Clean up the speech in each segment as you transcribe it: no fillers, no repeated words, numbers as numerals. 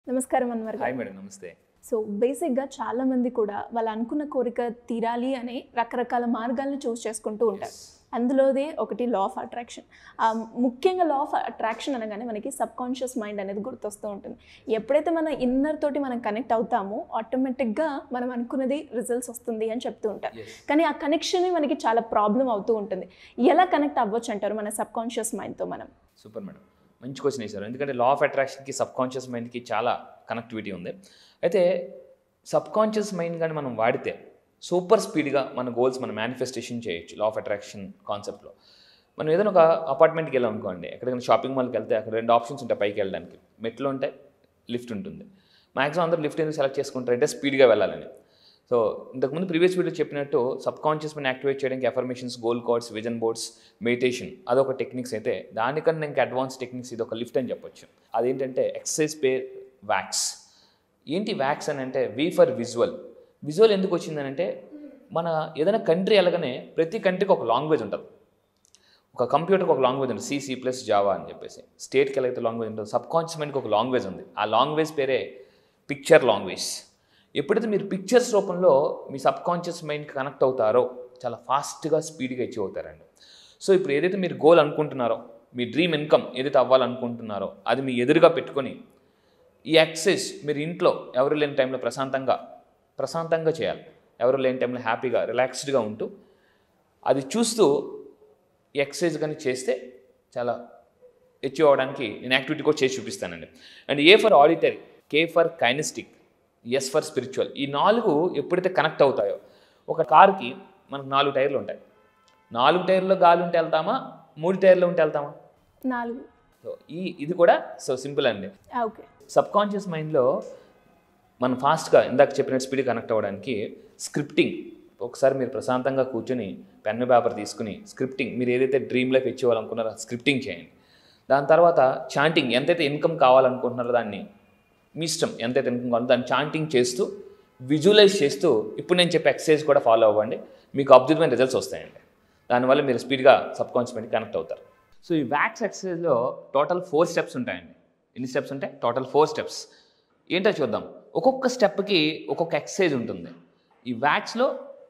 నమస్కారం అన్వర్ గారు. Hi madam, నమస్తే. సో బేసిక్గా చాలామంది కూడా వాళ్ళు అనుకున్న కోరిక తీరాలి అనే రకరకాల మార్గాలను చూస్ చేసుకుంటూ ఉంటారు. అందులోదే ఒకటి లా ఆఫ్ అట్రాక్షన్. ముఖ్యంగా లా ఆఫ్ అట్రాక్షన్ అనగానే మనకి సబ్ కాన్షియస్ మైండ్ అనేది గుర్తొస్తూ ఉంటుంది. ఎప్పుడైతే మన ఇన్నర్ తోటి మనం కనెక్ట్ అవుతామో ఆటోమేటిక్గా మనం అనుకున్నది రిజల్ట్స్ వస్తుంది అని చెప్తూ ఉంటారు. కానీ ఆ కనెక్షన్ మనకి చాలా ప్రాబ్లం అవుతూ ఉంటుంది. ఎలా కనెక్ట్ అవ్వచ్చు అంటారు మన సబ్ కాన్షియస్ మైండ్తో మనం? సూపర్ మేడం, మంచి క్వశ్చన్ వేశారు. ఎందుకంటే లా ఆఫ్ అట్రాక్షన్కి సబ్ కాన్షియస్ మైండ్కి చాలా కనెక్టివిటీ ఉంది. అయితే సబ్ కాన్షియస్ మైండ్ కానీ మనం వాడితే సూపర్ స్పీడ్గా మన గోల్స్ మనం మేనిఫెస్టేషన్ చేయొచ్చు. లా ఆఫ్ అట్రాక్షన్ కాన్సెప్ట్లో మనం ఏదైనా ఒక అపార్ట్మెంట్కి వెళ్ళాం అనుకోండి, ఎక్కడికైనా షాపింగ్ మాల్కి వెళ్తే అక్కడ 2 ఆప్షన్స్ ఉంటాయి పైకి వెళ్ళడానికి. మెట్లు ఉంటాయి, లిఫ్ట్ ఉంటుంది. మ్యాక్సిమం అందరూ లిఫ్ట్ ఎందుకు సెలెక్ట్ చేసుకుంటారంటే స్పీడ్గా వెళ్ళాలని. సో ఇంతకుముందు ప్రీవియస్ వీడియో చెప్పినట్టు సబ్ కాన్షియస్ మైండ్ యాక్టివేట్ చేయడానికి affirmations, goal cards, vision boards, meditation అదొక టెక్నిక్స్ అయితే, దానికన్నా ఇంకా అడ్వాన్స్ టెక్నిక్స్ ఇది ఒక లిఫ్ట్ అని చెప్పొచ్చు. అదేంటంటే ఎక్సర్సైజ్ పేర్ వ్యాక్స్. ఏంటి వ్యాక్స్ అని అంటే వి ఫర్ విజువల్. విజువల్ ఎందుకు వచ్చిందని అంటే మన ఏదైనా కంట్రీ వెళ్ళగానే ప్రతి కంట్రీకి ఒక లాంగ్వేజ్ ఉంటుంది. ఒక కంప్యూటర్కి ఒక లాంగ్వేజ్ ఉంటుంది, C++, జావా అని చెప్పేసి. స్టేట్కి వెళ్ళైతే లాంగ్వేజ్ ఉంటుంది. సబ్ కాన్షియస్ మైండ్కి ఒక లాంగ్వేజ్ ఉంది. ఆ లాంగ్వేజ్ పేరే పిక్చర్ లాంగ్వేజ్. ఎప్పుడైతే మీరు పిక్చర్స్ రూపంలో మీ సబ్ కాన్షియస్ మైండ్కి కనెక్ట్ అవుతారో చాలా ఫాస్ట్గా, స్పీడ్గా అచీవ్ అవుతారండి. సో ఇప్పుడు ఏదైతే మీరు గోల్ అనుకుంటున్నారో, మీ డ్రీమ్ ఇన్కమ్ ఏదైతే అవ్వాలనుకుంటున్నారో అది మీ పెట్టుకొని ఈ ఎక్సర్సైజ్ మీరు ఇంట్లో ఎవరు లేని టైంలో ప్రశాంతంగా చేయాలి. ఎవరు లేని టైంలో హ్యాపీగా, రిలాక్స్డ్గా ఉంటూ అది చూస్తూ ఈ ఎక్సర్సైజ్ కానీ చేస్తే చాలా అచీవ్ అవ్వడానికి నేను యాక్టివిటీ కూడా చేసి చూపిస్తానండి. And A for auditory, K for kinaesthetic, S for spiritual. ఈ 4 ఎప్పుడైతే కనెక్ట్ అవుతాయో, ఒక కార్కి మనకు 4 టైర్లు ఉంటాయి. 4 టైర్లో గాలి ఉంటే వెళ్తామా, 3 టైర్లో ఉంటే వెళ్తామా? 4. సో ఇది కూడా సో సింపుల్ అండి. ఓకే. సబ్ కాన్షియస్ మైండ్లో మనం ఫాస్ట్గా ఇందాక చెప్పినట్టు స్పీడ్ కనెక్ట్ అవ్వడానికి స్క్రిప్టింగ్. ఒకసారి మీరు ప్రశాంతంగా కూర్చొని పెన్ను పేపర్ తీసుకుని స్క్రిప్టింగ్, మీరు ఏదైతే డ్రీమ్ లైఫ్ ఇచ్చేవాలనుకున్నారో స్క్రిప్టింగ్ చేయండి. దాని తర్వాత చాంటింగ్, ఎంతైతే ఇన్కమ్ కావాలనుకుంటున్నారో దాన్ని మీ ఇష్టం, ఎంతైతే ఇన్కమ్ కావాలో దాన్ని చాంటింగ్ చేస్తూ, విజువలైజ్ చేస్తూ ఇప్పుడు నేను చెప్పే ఎక్సర్సైజ్ కూడా ఫాలో అవ్వండి. మీకు అద్భుతమైన రిజల్ట్స్ వస్తాయండి. దానివల్ల మీరు స్పీడ్గా సబ్ కాన్షియస్ మైండ్కి కనెక్ట్ అవుతారు. సో ఈ వ్యాక్స్ ఎక్సర్సైజ్లో టోటల్ 4 స్టెప్స్ ఉంటాయండి. ఎన్ని స్టెప్స్ ఉంటాయి? Total 4 steps. ఏంటో చూద్దాం. ఒక్కొక్క స్టెప్కి ఒక్కొక్క ఎక్సర్సైజ్ ఉంటుంది. ఈ వ్యాక్స్లో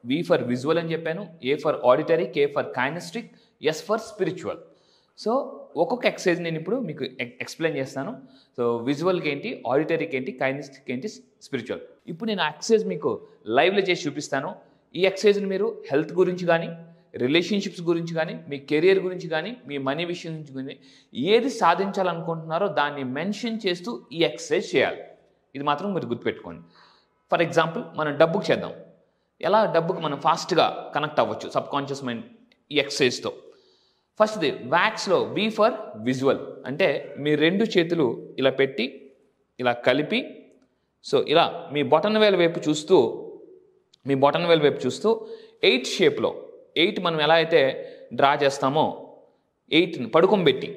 V ఫర్ విజువల్ అని చెప్పాను, A for auditory, K for kinaesthetic, S for spiritual. So ఒక్కొక్క ఎక్సర్సైజ్ నేను ఇప్పుడు మీకు ఎక్స్ప్లెయిన్ చేస్తాను. సో విజువల్కి ఏంటి, ఆడిటరీకి ఏంటి, కైనెస్టిక్ ఏంటి, స్పిరిచువల్. ఇప్పుడు నేను ఎక్సర్సైజ్ మీకు లైవ్లో చేసి చూపిస్తాను. ఈ ఎక్సర్సైజ్ని మీరు హెల్త్ గురించి కానీ, రిలేషన్షిప్స్ గురించి కానీ, మీ కెరియర్ గురించి కానీ, మీ మనీ విషయం నుంచి కానీ ఏది సాధించాలనుకుంటున్నారో దాన్ని మెన్షన్ చేస్తూ ఈ ఎక్సర్సైజ్ చేయాలి. ఇది మాత్రం మీరు గుర్తుపెట్టుకోండి. ఫర్ ఎగ్జాంపుల్ మనం డబ్బుకు చేద్దాం. ఎలా డబ్బుకు మనం ఫాస్ట్గా కనెక్ట్ అవ్వచ్చు సబ్ కాన్షియస్ మైండ్ ఈ ఎక్సర్సైజ్తో. ఫస్ట్ది వ్యాక్స్లో V ఫర్ విజువల్. అంటే మీ 2 చేతులు ఇలా పెట్టి ఇలా కలిపి, సో ఇలా మీ బొటన్ వేలు వైపు చూస్తూ 8 షేప్లో, 8 మనం ఎలా అయితే డ్రా చేస్తామో 8ని పడుకోబెట్టి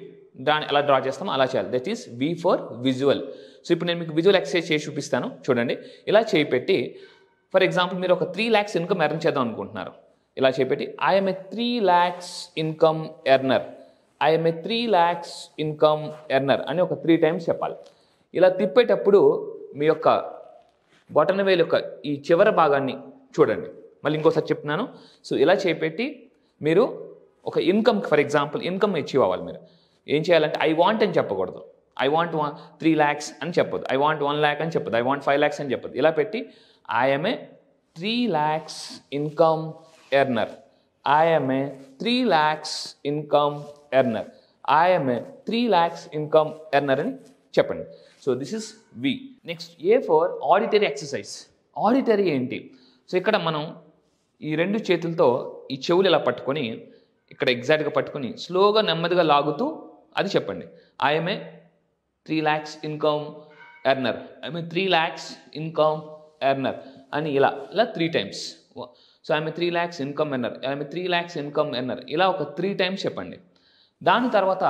ఎలా డ్రా చేస్తామో అలా చేయాలి. That is V for visual. So ఇప్పుడు నేను మీకు విజువల్ ఎక్సర్సైజ్ చేసి చూపిస్తాను. చూడండి, ఇలా చేయి పెట్టి, ఫర్ ఎగ్జాంపుల్ మీరు ఒక 3 lakhs ఇన్కమ్ ఎర్న్ చేద్దాం అనుకుంటున్నారు. ఇలా చేపెట్టి I'm a 3 lakhs income earner, I'm a 3 lakhs income earner అని ఒక 3 times చెప్పాలి. ఇలా తిప్పేటప్పుడు మీ యొక్క బొటన వేలు యొక్క ఈ చివరి భాగాన్ని చూడండి. మళ్ళీ ఇంకోసారి చెప్తున్నాను. సో ఇలా చేపెట్టి మీరు ఒక income, for example income achieve అవ్వాలి. మీరు ఏం చేయాలంటే ఐ వాంట్ అని చెప్పకూడదు. ఐ వాంట్ 3 lakhs అని చెప్పొద్దు. ఐ వాంట్ 1 lakh అని చెప్పొద్దు. ఐ వాంట్ 5 lakhs అని చెప్పొద్దు. ఇలా పెట్టి I'm a 3 lakhs income earner, I'm a 3 lakhs income earner, I'm a 3 lakhs income earner అని చెప్పండి. So this is V. Next A for auditory exercise. Auditory ఏంటి? So ఇక్కడ మనం ఈ 2 చేతులతో ఈ చెవులు ఇలా పట్టుకొని, ఇక్కడ ఎగ్జాక్ట్గా పట్టుకొని స్లోగా నెమ్మదిగా లాగుతూ అది చెప్పండి. I'm a 3 lakhs income earner, I'm a 3 lakhs income earner అని ఇలా 3 times. So I'm a 3 lakhs income earner, I'm a 3 lakhs income earner ఇలా ఒక 3 times చెప్పండి. దాని తర్వాత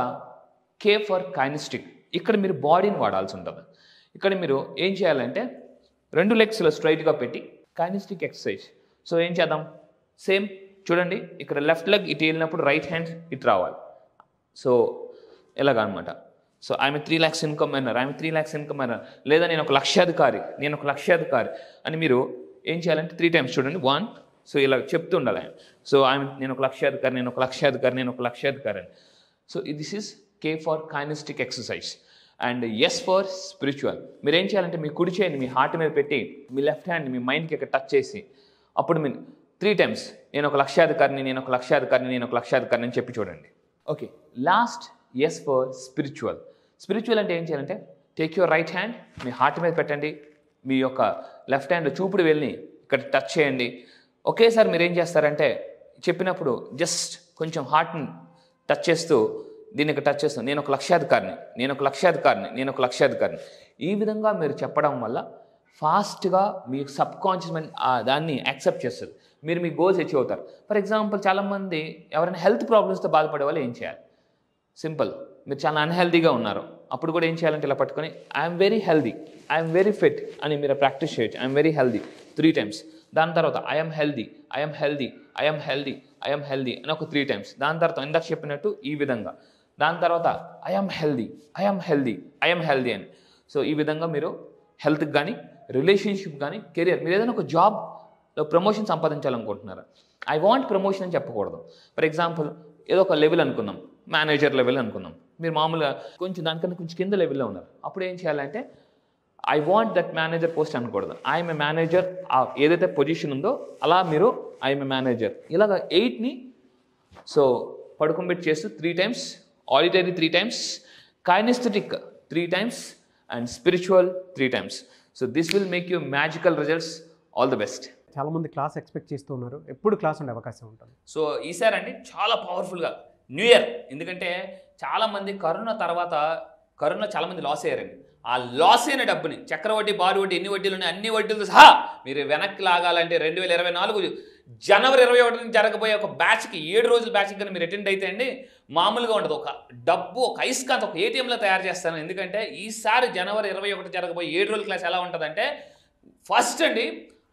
K ఫర్ కైనెస్టిక్. ఇక్కడ మీరు బాడీని వాడాల్సి ఉంటుంది. ఇక్కడ మీరు ఏం చేయాలంటే 2 legs స్ట్రైట్గా పెట్టి కైనెస్టిక్ ఎక్సర్సైజ్. సో ఏం చేద్దాం, సేమ్ చూడండి, ఇక్కడ లెఫ్ట్ లెగ్ ఇటు వెళ్ళినప్పుడు రైట్ హ్యాండ్ ఇటు రావాలి. సో ఇలాగనమాట. సో ఐఎమ్ 3 lakhs ఇన్కమ్ అన్నారు, ఐఎమ్ 3 lakhs ఇన్కమ్ అన్నారు. లేదా నేను ఒక లక్షాధికారి అని మీరు ఏం చేయాలంటే 3 times చూడండి. 1, సో ఇలా చెప్తూ ఉండాలి ఆయన. సో నేను ఒక లక్షాధికారి అని. So this is K for kinesthetic exercise and S for spiritual. మీరు ఏం చేయాలంటే మీ కుడి చేయండి మీ హార్ట్ మీద పెట్టి మీ లెఫ్ట్ హ్యాండ్ మీ మైండ్కి ఇక్కడ టచ్ చేసి అప్పుడు మీరు 3 times నేను ఒక లక్షాధికారిని అని చెప్పి చూడండి. Okay, last S for spiritual. Spiritual అంటే ఏం చేయాలంటే take your right hand me heart మీద పెట్టండి, మీ యొక్క లెఫ్ట్ హ్యాండ్ చూపుడు వెళ్ళి ఇక్కడ టచ్ చేయండి. ఒకేసారి మీరు ఏం చేస్తారంటే చెప్పినప్పుడు జస్ట్ కొంచెం హార్ట్ని టచ్ చేస్తూ దీనికి టచ్ చేస్తూ నేను ఒక లక్షాధికారిని ఈ విధంగా మీరు చెప్పడం వల్ల ఫాస్ట్గా మీ సబ్ కాన్షియస్ మైండ్ దాన్ని యాక్సెప్ట్ చేస్తుంది. మీరు మీ గోల్స్ అచీవ్ అవుతారు. ఫర్ ఎగ్జాంపుల్ చాలామంది ఎవరైనా హెల్త్ ప్రాబ్లమ్స్తో బాధపడే వాళ్ళు ఏం చేయాలి? సింపుల్, మీరు చాలా అన్హెల్దీగా ఉన్నారు, అప్పుడు కూడా ఏం చేయాలంటే ఇలా పట్టుకొని I'm very healthy, I'm very fit అని మీరు ప్రాక్టీస్ చేయొచ్చు. I'm very healthy 3 times. దాని తర్వాత ఐఎమ్ హెల్దీ అని ఒక 3 times. దాని తర్వాత ఇందాక చెప్పినట్టు ఈ విధంగా. దాని తర్వాత ఐఎమ్ హెల్దీ అని. సో ఈ విధంగా మీరు హెల్త్కి కానీ రిలేషన్షిప్ కానీ కెరియర్ మీరు ఏదైనా ఒక జాబ్లో ప్రమోషన్ సంపాదించాలనుకుంటున్నారా? ఐ వాంట్ ప్రమోషన్ అని చెప్పకూడదు. ఫర్ ఎగ్జాంపుల్ ఏదో ఒక లెవెల్ అనుకుందాం, మేనేజర్ లెవెల్ అనుకుందాం. మీరు మామూలుగా దానికన్నా కొంచెం కింద లెవెల్లో ఉన్నారు. అప్పుడు ఏం చేయాలంటే I want that manager post అనకూడదు. ఐఎమ్ ఏ మేనేజర్, ఏదైతే పొజిషన్ ఉందో అలా మీరు ఐఎమ్ ఏ మేనేజర్. ఇలాగ 8ని సో పడుకోబెట్టి చేస్తూ 3 times, auditory 3 times, kinesthetic 3 times and spiritual 3 times. So this will make you magical results. All the best. చాలామంది class expect చేస్తూ ఉన్నారు, ఎప్పుడు క్లాస్ ఉండే అవకాశం ఉంటుంది? సో ఈసారి అండి చాలా పవర్ఫుల్గా న్యూ ఇయర్, ఎందుకంటే చాలామంది కరోనా తర్వాత చాలామంది లాస్ అయ్యారండి. ఆ లాస్ అయిన డబ్బుని చక్రవడ్డీ, బారు వడ్డీ, ఎన్ని వడ్డీలు ఉన్నాయి అన్ని వడ్డీలతో సహా మీరు వెనక్కి లాగాలంటే 2024 జనవరి 21 జరగబోయే ఒక బ్యాచ్కి 7 రోజుల బ్యాచ్కి కానీ మీరు అటెండ్ అయితే అండి మామూలుగా ఉండదు. ఒక ఐస్కాంత్ ఒక ATMలో తయారు చేస్తాను. ఎందుకంటే ఈసారి జనవరి 21 జరగబోయే 7 రోజుల క్లాస్ ఎలా ఉంటుందంటే ఫస్ట్ అండి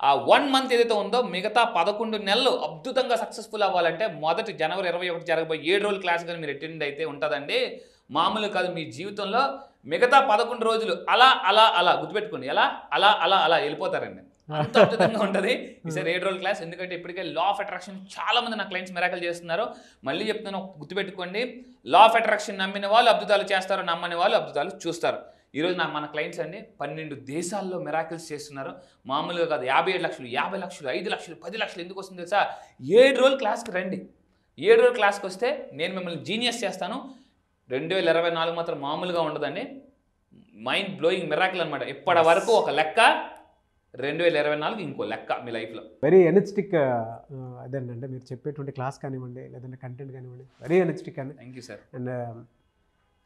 ఆ 1 month ఏదైతే ఉందో మిగతా 11 నెలలు అద్భుతంగా సక్సెస్ఫుల్ అవ్వాలంటే మొదటి జనవరి 21 జరగబోయే 7 రోజుల క్లాస్ కానీ మీరు అటెండ్ అయితే ఉంటుందండి. మామూలు కాదు, మీ జీవితంలో మిగతా 11 రోజులు అలా గుర్తుపెట్టుకోండి, అలా వెళ్ళిపోతారండి. అంత అద్భుతంగా ఉంటుంది ఈసారి 7 రోజుల క్లాస్. ఎందుకంటే ఇప్పటికే లా ఆఫ్ అట్రాక్షన్ చాలా మంది నా క్లయింట్స్ మిరాకల్ చేస్తున్నారు. మళ్ళీ చెప్తున్నాను, గుర్తుపెట్టుకోండి, లా ఆఫ్ అట్రాక్షన్ నమ్మిన వాళ్ళు అద్భుతాలు చేస్తారు, నమ్మని వాళ్ళు అద్భుతాలు చూస్తారు. ఈరోజు మన క్లయింట్స్ అండి 12 దేశాల్లో మిరాకిల్స్ చేస్తున్నారు. మామూలుగా కాదు, 57 లక్షలు, 50 లక్షలు, 5 లక్షలు, 10 లక్షలు ఎందుకు వస్తుంది తెలుసా? 7 రోజుల క్లాస్కి రండి. 7 రోజుల క్లాస్కి వస్తే నేను మిమ్మల్ని జీనియస్ చేస్తాను. 2024 మాత్రం మామూలుగా ఉండదండి, మైండ్ బ్లోయింగ్ మిరాకిల్ అనమాట. ఇప్పటి వరకు ఒక లెక్క, 2024 ఇంకో లెక్క మీ లైఫ్లో. వెరీ ఎనర్జెటిక్ అదేనంటే మీరు చెప్పేటువంటి క్లాస్ కానివ్వండి, లేదంటే కంటెంట్ కానివ్వండి, వెరీ ఎనర్జెటిక్ అండి. Thank you sir. And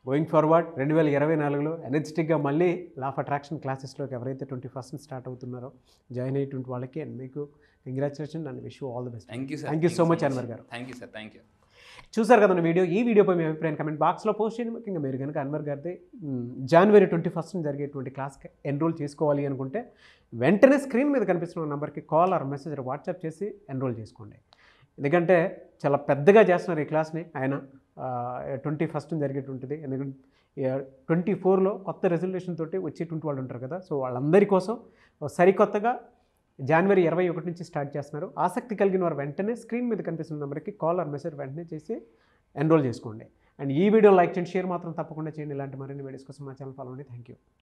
going forward 2024లో ఎనర్జెటిక్గా మళ్ళీ లా ఆఫ్ అట్రాక్షన్ క్లాసెస్లోకి ఎవరైతే 21st స్టార్ట్ అవుతున్నారో జాయిన్ అయ్యేటువంటి వాళ్ళకి అండ్ మీకు congratulation and wish you all the best. Thank you sir. Thank you so much Anwar garu. Thank you sir. Thank you. చూసారు కదా ఈ వీడియోపై మీ అభిప్రాయం కమెంట్ బాక్స్లో పోస్ట్ చేయండి. ముఖ్యంగా మీరు కనుక అన్వర్ గారిది జనవరి 21 జరిగేటువంటి క్లాస్కి ఎన్రోల్ చేసుకోవాలి అనుకుంటే వెంటనే స్క్రీన్ మీద కనిపిస్తున్న నెంబర్కి కాల్ ఆర్ మెసేజ్ వాట్సాప్ చేసి ఎన్రోల్ చేసుకోండి. ఎందుకంటే చాలా పెద్దగా చేస్తున్నారు ఈ క్లాస్ని ఆయన. 21 జరిగేటువంటిది, ఎందుకంటే 24లో కొత్త రెజల్యూషన్ తోటి వచ్చేటువంటి వాళ్ళు ఉంటారు కదా, సో వాళ్ళందరి కోసం సరికొత్తగా జనవరి 21 నుంచి స్టార్ట్ చేస్తున్నారు. ఆసక్తి కలిగిన వారు వెంటనే స్క్రీన్ మీద కనిపిస్తున్న నెంబర్కి కాల్ ఆర్ మెసేజ్ వెంటనే చేసి ఎన్రోల్ చేసుకోండి. అండ్ ఈ వీడియో లైక్ చేయండి, షేర్ మాత్రం తప్పకుండా చేయండి. ఇలాంటి మరిన్ని వీడియోస్ కోసం మా ఛానల్ ఫాలో అవ్వండి. Thank you.